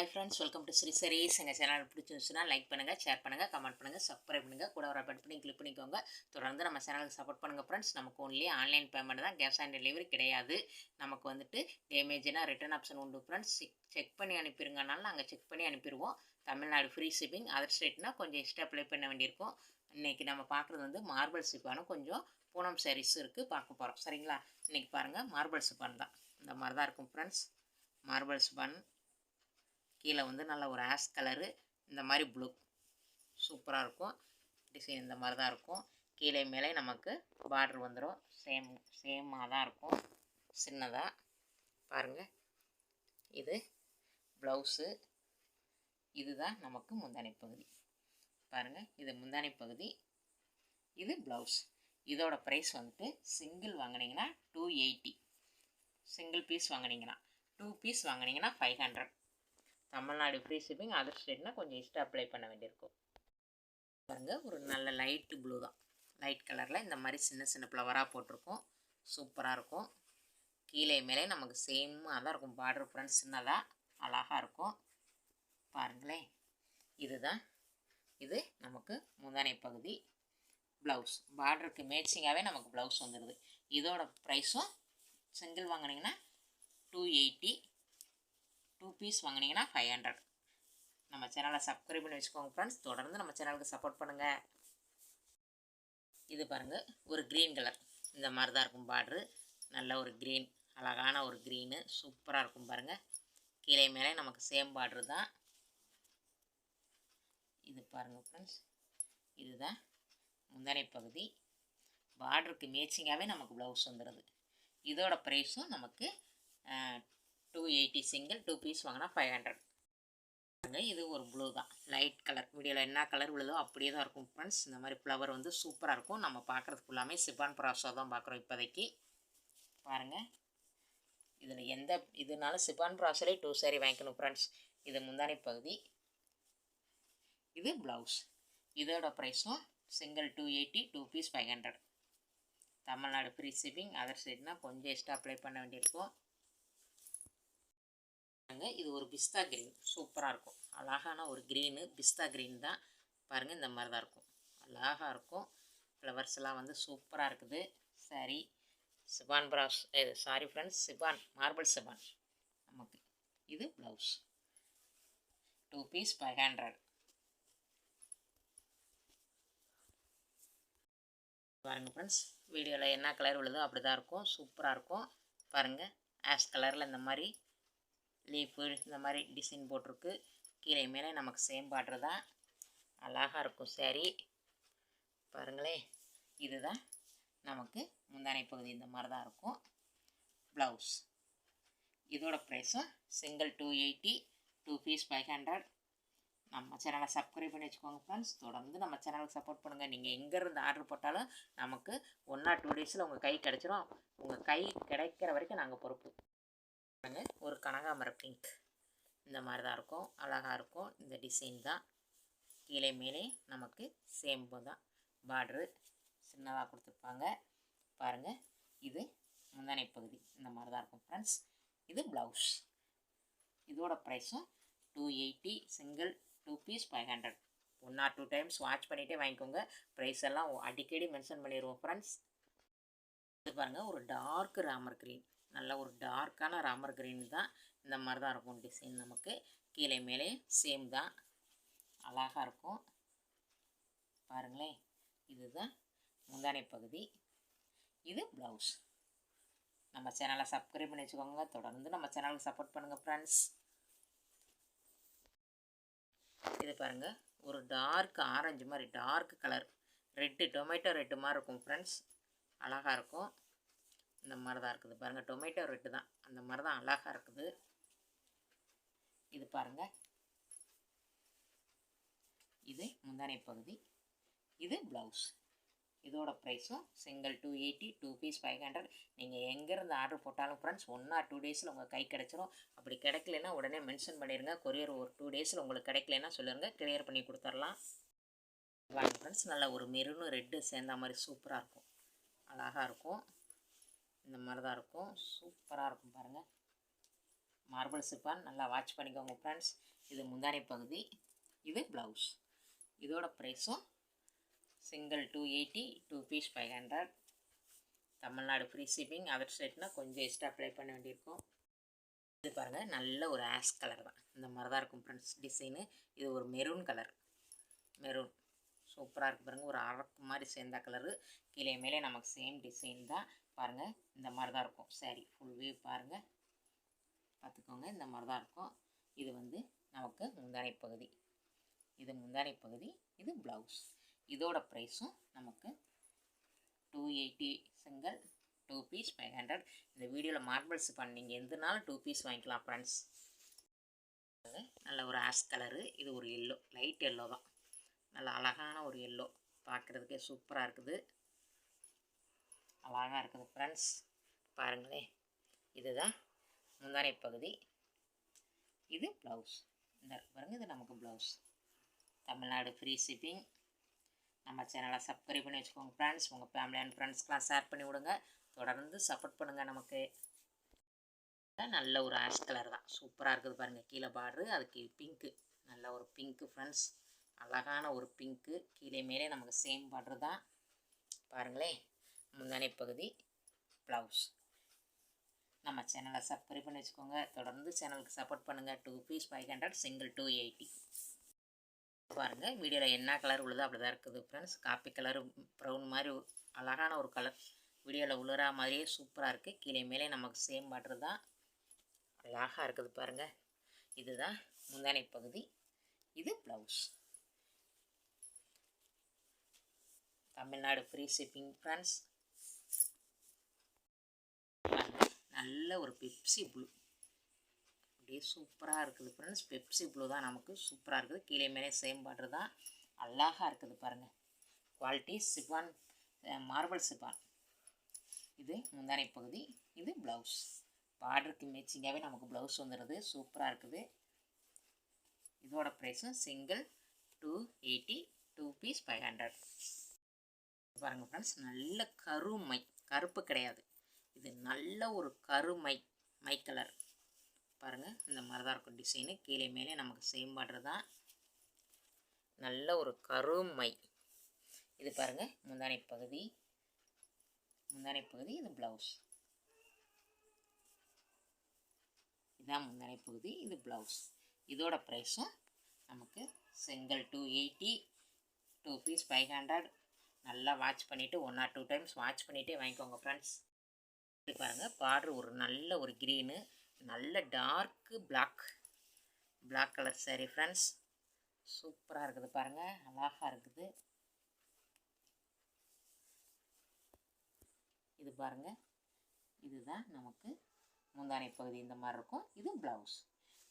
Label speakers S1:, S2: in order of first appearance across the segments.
S1: Hi friends, welcome to Sri Sarees. எங்கள் channel பிடிச்சிருந்துச்சுன்னா like பண்ணுங்கள், ஷேர் பண்ணுங்கள், கமெண்ட் பண்ணுங்கள், சப்ஸ்கிரைப் பண்ணுங்கள், கூட ஒரு பட்டன் பண்ணி கிளிக் பண்ணிக்கோங்க. தொடர்ந்து நம்ம சேனலுக்கு சப்போர்ட் பண்ணுங்கள் ஃப்ரெண்ட்ஸ். நமக்கு ஒன்லி ஆன்லைன் பேமெண்ட் தான், கேஷ் ஆன் டெலிவரி கிடையாது. நமக்கு வந்துட்டு டேமேஜ்னா ரிட்டர்ன் ஆப்ஷன் உண்டு ஃப்ரெண்ட்ஸ். செக் பண்ணி அனுப்பிடுங்கனாலும் நாங்கள் செக் பண்ணி அனுப்பிடுவோம். Tamil Nadu free shipping. அதர் ஸ்டேட்னா கொஞ்சம் எக்ஸ்ட்ரா அப்ளை பண்ண வேண்டியிருக்கும். இன்றைக்கி நம்ம பார்க்குறது வந்து மார்பிள் சிப்பானும் கொஞ்சம் பூனம் சாரீஸ் இருக்குது பார்க்க போகிறோம். சரிங்களா? இன்றைக்கி பாருங்கள், மார்பிள் சிப்பான் தான் இந்த மாதிரி தான் இருக்கும் ஃப்ரெண்ட்ஸ். மார்பிள் சிப்பான் கீழே வந்து நல்ல ஒரு ஆஷ் கலரு, இந்த மாதிரி ப்ளூ சூப்பராக இருக்கும். டிசைன் இந்த மாதிரி தான் இருக்கும். கீழே மேலே நமக்கு பார்டர் வந்துடும். சேமாக தான் இருக்கும், சின்னதாக. பாருங்கள், இது ப்ளவுஸு, இதுதான் நமக்கு முந்தானை பகுதி. பாருங்கள், இது முந்தானை பகுதி, இது ப்ளவுஸ். இதோட ப்ரைஸ் வந்துட்டு சிங்கிள் வாங்கினீங்கன்னா 280, சிங்கிள் பீஸ் வாங்கினீங்கன்னா. 2 பீஸ் வாங்கினீங்கன்னா 500. Tamil Nadu free shipping. அதர் ஸ்டேட்னா கொஞ்சம் எக்ஸ்ட்ரா அப்ளை பண்ண வேண்டியிருக்கும். பாருங்கள், ஒரு நல்ல லைட்டு ப்ளூ தான், லைட் கலரில் இந்த மாதிரி சின்ன சின்ன ஃப்ளவராக போட்டிருக்கோம். சூப்பராக இருக்கும். கீழே மேலே நமக்கு சேமாக தான் இருக்கும். பார்டர் ஃப்ரெண்ட்ஸ் சின்னதாக அழகாக இருக்கும். பாருங்களேன், இதுதான் இது நமக்கு முந்தானை பகுதி. ப்ளவுஸ் பார்டருக்கு மேட்சிங்காகவே நமக்கு ப்ளவுஸ் வந்துடுது. இதோட ப்ரைஸும் சிங்கிள் வாங்கினீங்கன்னா 280, 2 பீஸ் வாங்கினீங்கன்னா 500. நம்ம சேனலை சப்ஸ்கிரைப் பண்ணி வச்சுக்கோங்க ஃப்ரெண்ட்ஸ். தொடர்ந்து நம்ம சேனலுக்கு சப்போர்ட் பண்ணுங்கள். இது பாருங்கள், ஒரு க்ரீன் கலர் இந்த மாதிரி தான் இருக்கும் பார்ட்ரு. நல்ல ஒரு க்ரீன், அழகான ஒரு க்ரீனு, சூப்பராக இருக்கும். பாருங்கள், கீழே மேலே நமக்கு சேம் பார்ட்ரு தான். இது பாருங்கள் ஃப்ரெண்ட்ஸ், இதுதான் முந்தானை பகுதி. பார்டருக்கு மேட்சிங்காகவே நமக்கு ப்ளவுஸ் வந்துடுது. இதோட ப்ரைஸும் நமக்கு 280 சிங்கிள், 2 பீஸ் வாங்கினா 500. இது ஒரு ப்ளூ தான், லைட் கலர். வீடியோவில் என்ன கலர் விழுதோ அப்படியே தான் இருக்கும் ஃப்ரெண்ட்ஸ். இந்த மாதிரி ஃப்ளவர் வந்து சூப்பராக இருக்கும். நம்ம பார்க்குறது ஃபுல்லாமே சிப்பான் ப்ராஸோ தான் பார்க்குறோம் இப்போதைக்கு. பாருங்கள், இதில் எந்த இதுனாலும் சிப்பான் ப்ராஸோலே 2 சாரி வாங்கிக்கணும் ஃப்ரெண்ட்ஸ். இது முந்தானை பகுதி, இது ப்ளவுஸ். இதோட ப்ரைஸும் single 280, 2 piece 500. Tamil Nadu free shipping. Other சைட்னா கொஞ்சம் எக்ஸ்ட்ரா அப்ளை பண்ண வேண்டியிருக்கும். இது ஒரு பிஸ்தா க்ரீன், சூப்பராக இருக்கும். அழகான ஒரு க்ரீனு, பிஸ்தா க்ரீன் தான். பாருங்கள், இந்த மாதிரி தான் இருக்கும், அழகாக இருக்கும். ஃப்ளவர்ஸ்லாம் வந்து சூப்பராக இருக்குது. சரி, Sifan ப்ராஸ், sorry friends, Sifan marble Sifan நமக்கு. இது ப்ளவுஸ், 2 பீஸ் 500. பாருங்கள் ஃப்ரெண்ட்ஸ், வீடியோவில் என்ன கலர் விழுதோ அப்படி தான் இருக்கும், சூப்பராக இருக்கும். பாருங்கள், ஆஷ் கலரில் இந்த மாதிரி லீஃபு இந்த மாதிரி டிசைன் போட்டிருக்கு. கீழே மேலே நமக்கு சேம் பார்டர் தான், அழகாக இருக்கும் சாரி. பாருங்களேன், இதுதான் நமக்கு முந்தானை பகுதி. இந்த மாதிரி தான் இருக்கும் ப்ளவுஸ். இதோட ப்ரைஸும் சிங்கிள் 280, 2 பீஸ் 500. நம்ம சேனலை சப்ஸ்கிரைப் பண்ணி வச்சுக்கோங்க ஃப்ரெண்ட்ஸ். தொடர்ந்து நம்ம சேனலுக்கு சப்போர்ட் பண்ணுங்கள். நீங்கள் எங்கேருந்து ஆர்டர் போட்டாலும் நமக்கு 1 or 2 டேஸில் உங்கள் கை கிடச்சிரும். உங்கள் கை கிடைக்கிற வரைக்கும் நாங்கள் பொறுப்பு. ஒரு கனகாமர பிங்க் இந்த மாதிரி தான் இருக்கும், அழகாக இருக்கும். இந்த டிசைன் தான். கீழே மேலே நமக்கு சேம் தான், பார்ட்ரு சின்னதாக கொடுத்துருப்பாங்க. பாருங்கள், இது முந்தானை பகுதி இந்த மாதிரி தான் இருக்கும் ஃப்ரெண்ட்ஸ். இது ப்ளவுஸ். இதோட ப்ரைஸும் 280, single 2 piece 500. 1 or 2 times watch பண்ணிகிட்டே வாங்கிக்கோங்க. ப்ரைஸ் எல்லாம் அடிக்கடி மென்ஷன் பண்ணிடுவோம் ஃப்ரெண்ட்ஸ். இது பாருங்கள், ஒரு டார்க் ராமர் க்ரீன், நல்ல ஒரு டார்க்கான ராமர் க்ரீன் தான். இந்த மாதிரி தான் இருக்கும் டிசைன். நமக்கு கீழே மேலே சேம் தான், அழகாக இருக்கும். பாருங்களேன், இதுதான் முந்தானை பகுதி, இது ப்ளவுஸ். நம்ம சேனலை சப்ஸ்கிரைப் பண்ணி வச்சுக்கோங்க. தொடர்ந்து நம்ம சேனலுக்கு சப்போர்ட் பண்ணுங்கள் ஃப்ரெண்ட்ஸ். இது பாருங்கள், ஒரு டார்க் ஆரஞ்சு மாதிரி, dark colour red, tomato red மாதிரி இருக்கும் ஃப்ரெண்ட்ஸ். அழகாக இருக்கும். இந்த மாதிரி தான் இருக்குது. பாருங்கள், டொமேட்டோ ரெட்டு தான், அந்த மாதிரி தான் அழகாக இருக்குது. இது பாருங்கள், இது முந்தானை பகுதி, இது ப்ளவுஸ். இதோட ப்ரைஸும் சிங்கிள் 280, 2 பீஸ் 500. நீங்கள் எங்கேருந்து ஆர்டர் போட்டாலும் ஃப்ரெண்ட்ஸ் 1 or 2 டேஸில் உங்கள் கை கிடச்சிரும். அப்படி கிடைக்கலன்னா உடனே மென்ஷன் பண்ணிடுங்க. கொரியர் ஒரு 2 டேஸில் உங்களுக்கு கிடைக்கலன்னா சொல்லுங்கள், கிளியர் பண்ணி கொடுத்துர்லாம். வாங்க ஃப்ரெண்ட்ஸ், நல்லா ஒரு மெரூனும் ரெட்டு சேர்ந்த மாதிரி சூப்பராக இருக்கும், அழகாக இருக்கும். இந்த மாதிரி தான் இருக்கும், சூப்பராக இருக்கும். பாருங்கள், மார்பிள் சிப்பான் நல்லா வாட்ச் பண்ணிக்கோங்க ஃப்ரெண்ட்ஸ். இது முந்தானை பகுதி, இது ப்ளவுஸ். இதோட ப்ரைஸும் single 280, 2 piece 500. Tamil Nadu free shipping. Other ஸ்டேட்னா கொஞ்சம் எக்ஸ்ட்ரா அப்ளை பண்ண வேண்டியிருக்கும். இது பாருங்கள், நல்ல ஒரு ஆஷ் கலர் தான், இந்த மாதிரி தான் இருக்கும் ஃப்ரெண்ட்ஸ் டிசைனு. இது ஒரு மெரூன் கலர், மெரூன் சூப்பராக இருக்குது பாருங்கள். ஒரு அரக்கு மாதிரி சேர்ந்த கலரு, கீழே மேலே நமக்கு சேம் டிசைன் தான் பாருங்கள். இந்த மாதிரி தான் இருக்கும் சாரீ ஃபுல் வியூ பாருங்கள், பார்த்துக்கோங்க. இந்த மாதிரி தான் இருக்கும். இது வந்து நமக்கு முந்தானை பகுதி, இது முந்தானை பகுதி, இது ப்ளவுஸ். இதோட ப்ரைஸும் நமக்கு 280 சிங்கிள், 2 பீஸ் 500. இந்த வீடியோவில் மார்பிள்ஸ் பண்ணீங்க எந்தனாலும் 2 பீஸ் வாங்கிக்கலாம் ஃப்ரெண்ட்ஸ். நல்ல ஒரு ஆஷ் கலரு, இது ஒரு எல்லோ, லைட் எல்லோ தான், நல்ல அழகான ஒரு எல்லோ, பார்க்குறதுக்கே சூப்பராக இருக்குது, அழகாக இருக்குது ஃப்ரெண்ட்ஸ். பாருங்களேன், இதுதான் முந்தானை பகுதி, இது ப்ளவுஸ். இந்த பாருங்கள், இது நமக்கு ப்ளவுஸ். Tamil Nadu free shipping. நம்ம சேனலை சப்ஸ்கிரைப் பண்ணி வச்சுக்கோங்க ஃப்ரெண்ட்ஸ். உங்கள் ஃபேமிலி அண்ட் ஃப்ரெண்ட்ஸ்க்கெலாம் ஷேர் பண்ணி விடுங்க. தொடர்ந்து சப்போர்ட் பண்ணுங்கள். நமக்கு நல்ல ஒரு ஆஷ் கலர் தான், சூப்பராக இருக்குது பாருங்கள். கீழே பார்டரு, அதுக்கு பிங்க்கு, நல்ல ஒரு பிங்க்கு ஃப்ரெண்ட்ஸ், அழகான ஒரு பிங்க்கு. கீழே மேலே நமக்கு சேம் பார்டரு தான் பாருங்களேன். முந்தானை பகுதி, ப்ளவுஸ். நம்ம சேனலை சப்ஸ்கிரைப் பண்ணி வச்சுக்கோங்க. தொடர்ந்து சேனலுக்கு சப்போர்ட் பண்ணுங்கள். 2 பீஸ் 500, சிங்கிள் 280. பாருங்கள், வீடியோவில் என்ன கலர் உள்ளதோ அப்படி தான் இருக்குது ஃப்ரெண்ட்ஸ். காப்பி கலரு, ப்ரௌன் மாதிரி அழகான ஒரு கலர், வீடியோவில் உளுரா மாதிரியே சூப்பராக இருக்குது. கீழே மேலே நமக்கு சேம் பார்டர் தான், அழகாக இருக்குது பாருங்கள். இதுதான் முந்தானை பகுதி, இது blouse. Tamil Nadu free shipping friends. நல்ல ஒரு பெப்சி ப்ளூ, அப்படியே சூப்பராக இருக்குது ஃப்ரெண்ட்ஸ். பெப்சி ப்ளூ தான் நமக்கு சூப்பராக இருக்குது. கீழே மேலே சேம் பார்டர் தான், அழகாக இருக்குது பாருங்கள். Quality சிப்பான், marble சிப்பான். இது முந்தானை பகுதி, இது ப்ளவுஸ். பார்டருக்கு மேட்சிங்காகவே நமக்கு ப்ளவுஸ் வந்துடுது, சூப்பராக இருக்குது. இதோட ப்ரைஸும் சிங்கிள் 280, 2 பீஸ் 500. பாருங்கள் ஃப்ரெண்ட்ஸ், நல்ல கருமை, கருப்பு கிடையாது, இது நல்ல ஒரு கருமை, மை கலர் பாருங்கள். இந்த மாதிரி தான் இருக்கும் டிசைனு. கீழே மேலே நமக்கு சேம் பார்டர் தான், நல்ல ஒரு கருமை. இது பாருங்கள், முந்தானை பகுதி, முந்தானை பகுதி, இது ப்ளவுஸ். இதுதான் முந்தானை பகுதி, இது ப்ளவுஸ். இதோட ப்ரைஸும் நமக்கு சிங்கிள் 280, 2 பீஸ் 500. நல்லா வாட்ச் பண்ணிவிட்டு 1 or 2 டைம்ஸ் வாட்ச் பண்ணிகிட்டே வாங்கிக்கோங்க ஃப்ரெண்ட்ஸ். இது பாருங்கள், பார்டர் ஒரு நல்ல ஒரு க்ரீனு, நல்ல dark black colour sari friends, சூப்பராக இருக்குது பாருங்கள், அழகாக இருக்குது. இது பாருங்கள், இதுதான் நமக்கு முந்தானை பகுதி, இந்த மாதிரி இருக்கும். இது ப்ளவுஸ்.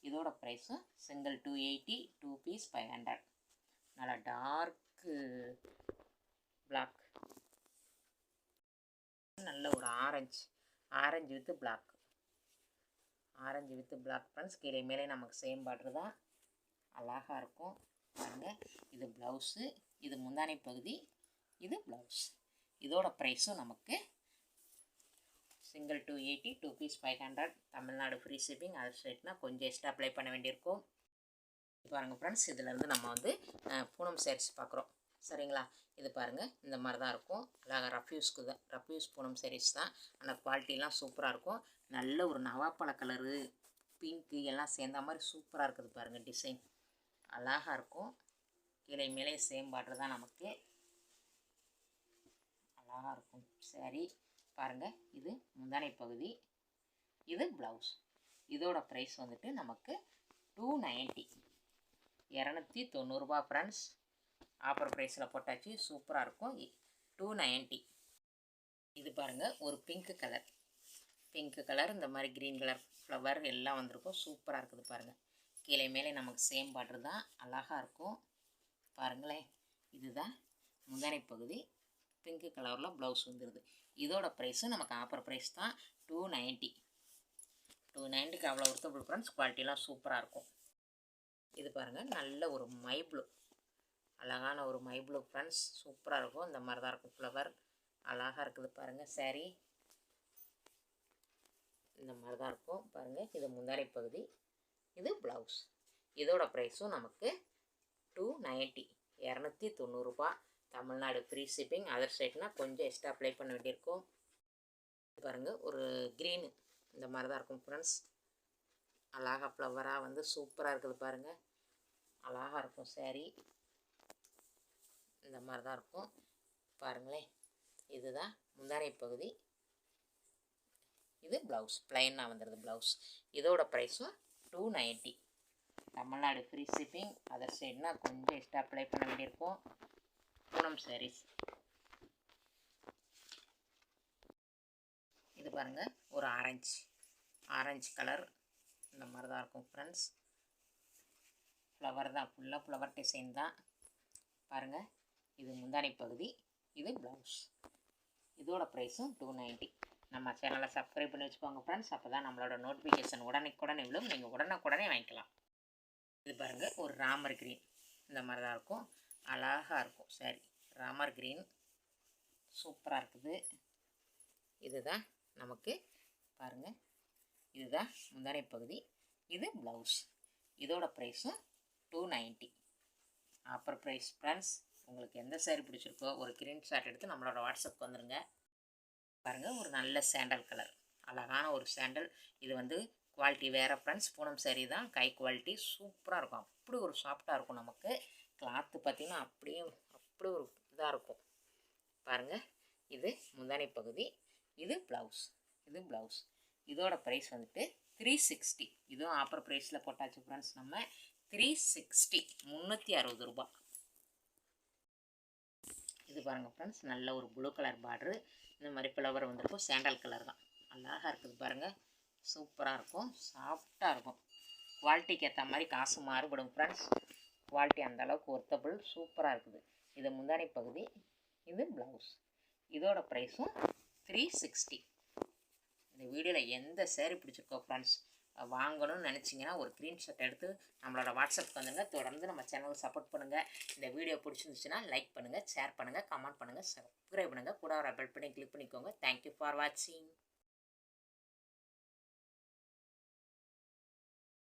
S1: இதோட ப்ரைஸும் சிங்கிள் 280, 2 பீஸ் 500. நல்லா டார்க்கு பிளாக், நல்ல ஒரு orange with black, orange with black friends. கீழே மேலே நமக்கு சேம் பார்டர் தான், அழகாக இருக்கும் பாருங்கள். இது ப்ளவுஸு, இது முந்தானை பகுதி, இது ப்ளவுஸ். இதோட ப்ரைஸும் நமக்கு single 280, 2 piece 500. Tamil Nadu free shipping. Other ஸ்டேட்னா கொஞ்சம் எக்ஸ்ட்ரா அப்ளை பண்ண வேண்டியிருக்கும். பாருங்கள் ஃப்ரெண்ட்ஸ், இதிலேருந்து நம்ம வந்து பூனம் சாரீஸ் பார்க்குறோம் சரிங்களா. இது பாருங்கள், இந்த மாதிரி தான் இருக்கும், அழகாக ரஃப் யூஸ் பூனம் சாரீஸ் தான். ஆனால் குவாலிட்டிலாம் சூப்பராக இருக்கும். நல்ல ஒரு நவாப்பழ கலரு, பிங்க்கு எல்லாம் சேர்ந்த மாதிரி சூப்பராக இருக்குது பாருங்கள். டிசைன் அழகாக இருக்கும். கீழே மேலே சேம் பார்டர் தான் நமக்கு, அழகாக இருக்கும் சாரீ பாருங்கள். இது முந்தானை பகுதி, இது ப்ளவுஸ். இதோட ப்ரைஸ் வந்துட்டு நமக்கு 290, 290 ஃப்ரெண்ட்ஸ். ஆஃபர் ப்ரைஸில் போட்டாச்சு, சூப்பராக இருக்கும். 290. இது பாருங்கள், ஒரு பிங்க்கு கலர், இந்த மாதிரி க்ரீன் கலர் ஃப்ளவர் எல்லாம் வந்திருக்கும், சூப்பராக இருக்குது பாருங்கள். கீழே மேலே நமக்கு சேம் பார்டர் தான், அழகாக இருக்கும் பாருங்களேன். இதுதான் முந்தானை பகுதி, பிங்க்கு கலரில் ப்ளவுஸ் வந்துடுது. இதோட ப்ரைஸும் நமக்கு ஆஃபர் ப்ரைஸ் தான், 290. 290க்கு அவ்வளோ ஒர்த்தபிள் ஃப்ரெண்ட்ஸ். குவாலிட்டிலாம் சூப்பராக இருக்கும். இது பாருங்கள், நல்ல ஒரு மை ப்ளூ, அழகான ஒரு மை ப்ளூ ஃப்ரெண்ட்ஸ், சூப்பராக இருக்கும். இந்த மாதிரி தான் இருக்கும் ஃப்ளவர், அழகாக இருக்குது பாருங்கள் சாரீ. இந்த மாதிரி தான் இருக்கும் பாருங்கள். இது முந்தானை பகுதி, இது ப்ளவுஸ். இதோட ப்ரைஸும் நமக்கு 290, 290 ரூபா. Tamil Nadu free shipping. அதர் சைட்னா கொஞ்சம் எக்ஸ்ட்ரா அப்ளை பண்ண வேண்டியிருக்கும். பாருங்கள், ஒரு க்ரீனு இந்த மாதிரி தான் இருக்கும் ஃப்ரெண்ட்ஸ். அழகாக ஃப்ளவராக வந்து சூப்பராக இருக்குது பாருங்கள். அழகாக இருக்கும் சாரீ. இந்த மாதிரி தான் இருக்கும் பாருங்களேன். இதுதான் முந்தானை பகுதி, இது ப்ளவுஸ். ப்ளைனாக வந்துடுது ப்ளவுஸ். இதோட ப்ரைஸும் 290. Tamil Nadu free shipping. அதர் சைடுனா கொஞ்சம் எக்ஸ்ட்ரா அப்ளை பண்ண வேண்டியிருக்கும். பூனம் சாரீஸ். இது பாருங்கள், ஒரு ஆரஞ்சு கலர் இந்த மாதிரி தான் இருக்கும் ஃப்ரெண்ட்ஸ். ஃப்ளவர் தான், ஃபுல்லாக ஃப்ளவர் டிசைன் தான் பாருங்கள். இது முந்தானை பகுதி, இது ப்ளவுஸ். இதோட ப்ரைஸும் 290. நம்ம சேனலை சப்ஸ்கிரைப் பண்ணி வச்சுக்கோங்க ஃப்ரெண்ட்ஸ். அப்போ தான் நம்மளோட நோட்டிஃபிகேஷன் உடனே விழும். நீங்கள் உடனே வாங்கிக்கலாம். இது பாருங்கள், ஒரு ராமர் க்ரீன் இந்த மாதிரி தான் இருக்கும். அழகாக இருக்கும் சாரி. ராமர் க்ரீன் சூப்பராக இருக்குது. இதுதான் நமக்கு பாருங்கள், இதுதான் முந்தானை பகுதி, இது ப்ளவுஸ். இதோட ப்ரைஸும் 290. Offer price friends. உங்களுக்கு எந்த சாரீ பிடிச்சிருக்கோ ஒரு ஸ்க்ரீன்ஷாட் எடுத்து நம்மளோட வாட்ஸ்அப்புக்கு வந்துடுங்க. பாருங்கள், ஒரு நல்ல சாண்டல் கலர், அழகான ஒரு சாண்டல். இது வந்து குவாலிட்டி வேறு ஃப்ரெண்ட்ஸ். பூனம் சாரீ தான், கை குவாலிட்டி சூப்பராக இருக்கும். அப்படி ஒரு சாஃப்டாக இருக்கும். நமக்கு கிளாத்து பார்த்திங்கன்னா அப்படி ஒரு இதாக இருக்கும் பாருங்கள். இது முந்தானை பகுதி, இது ப்ளவுஸ். இதோட ப்ரைஸ் வந்துட்டு 360. இதுவும் ஆஃபர் ப்ரைஸில் போட்டாச்சு ஃப்ரெண்ட்ஸ். நம்ம 360, 360 ரூபா. இது பாருங்கள் ஃப்ரெண்ட்ஸ், நல்ல ஒரு ப்ளூ கலர் பார்டரு. இந்த மாதிரி ஃப்ளவர் வந்திருக்கும். சாண்டல் கலர் தான், அழகாக இருக்குது பாருங்கள். சூப்பராக இருக்கும், சாஃப்டாக இருக்கும். குவாலிட்டிக்கு ஏற்ற மாதிரி காசு மாறுபடும் ஃப்ரெண்ட்ஸ். குவாலிட்டி அந்தளவுக்கு ஒர்த்தபிள், சூப்பராக இருக்குது. இது முந்தானை பகுதி, இது ப்ளவுஸ். இதோட ப்ரைஸும் 360. இந்த வீடியோவில் எந்த சேரீ பிடிச்சிருக்கோ ஃப்ரெண்ட்ஸ், வாங்கணும்னு நினச்சிங்கன்னா ஒரு ஸ்க்ரீன்ஷாட் எடுத்து நம்மளோட வாட்ஸ்அப்புக்கு வந்துடுங்க. தொடர்ந்து நம்ம சேனலுக்கு சப்போர்ட் பண்ணுங்கள். இந்த வீடியோ பிடிச்சிருந்துச்சுன்னா லைக் பண்ணுங்கள், ஷேர் பண்ணுங்கள், கமெண்ட் பண்ணுங்கள், சப்ஸ்கிரைப் பண்ணுங்கள். கூட ஒரு பெல் பட்டனை கிளிக் பண்ணிக்கோங்க. தேங்க்யூ ஃபார் வாட்சிங்.